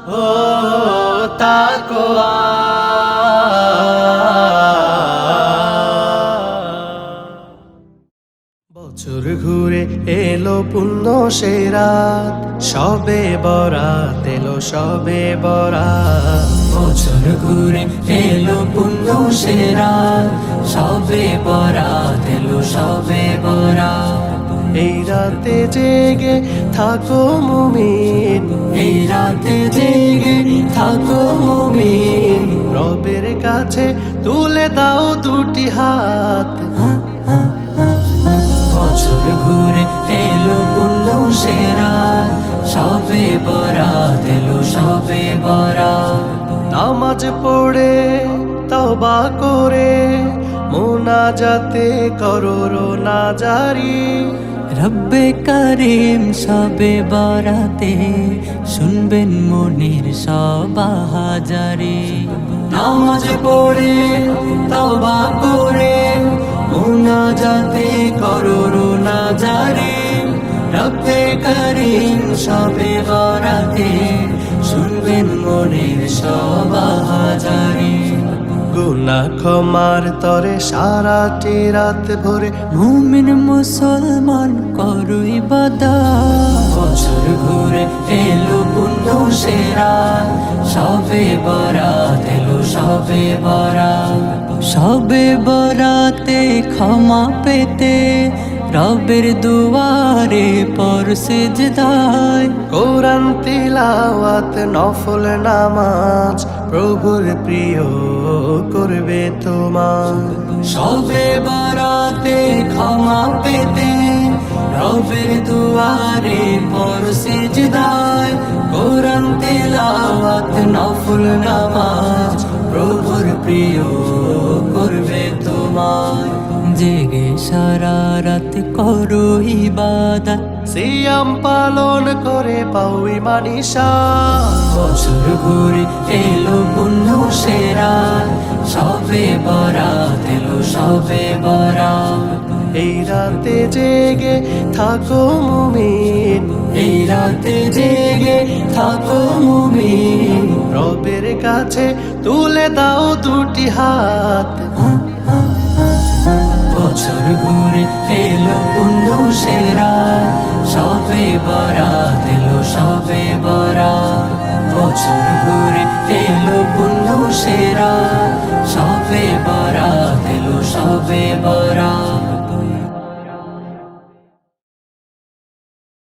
ও তাকওয়া। বছর ঘুরে এলো পুণ্য সে রাত, সবে বরাত এলো সবে বরাত। বছর ঘুরে এলো পুণ্য সে রাত, সবে বরাত এলো সবে বরাত। এই রাতে জেগে থাকো মুমিন, এই রাতে জেগে থাকো মুমিন, রবের কাছে তুলে দাও দুটি হাত। বছর ঘুরে এলো পুণ্য সে রাত, সবে বরাত এলো সবে বরাত। নামাজ পড়ে তওবা করে মোনাজাতে করো রোনা জারি। রব্বে করিম সবে বরাতে শুনবেন মনির সব হাজারি। নামাজ পড়ে তওবা করে মুনাজাতে করো রোনা জারি। রব্বে করিম সবে বরাতে শুনবেন মনির সব হাজারি। গুনাহ ক্ষমার তরে সারাটি রাত ভরে মুমিন মুসলমান করো ইবাদত। বছর ঘুরে এলো পুণ্য সে রাত, সবে বরাত এলো সবে বরাত। সবে বরাতে ক্ষমা পেতে রবের দুয়ারে পর সিজদায়। কোরআন তিলাওয়াত নফল নামাজ প্রভুর প্রিয় করবে তোমার। সবে বরাতে ক্ষমা পেতে রবের দুয়ারে পর সিজদায়। কোরআন তেলাওয়াত নফল নামাজ প্রভুর প্রিয় করবে তোমার। জেগে সারা রাত করো ইবাদত, সিয়াম পালন করে পাও ইমানি শান। বছর ঘুরে এলো পুণ্য সে রাত, সবে বরাত এলো সবে বরাত। এই রাতে জেগে থাকো মুমিন, এই রাতে জেগে থাকো মুমিন, রবের কাছে তুলে দাও দুটি হাত। বছর ঘুরে এলো পুণ্য সে রাত, সবে বরাত এলো সবে বরাত। বছর ঘুরে এলো পুণ্য সে রাত, সবে বরাত এলো সবে বরাত।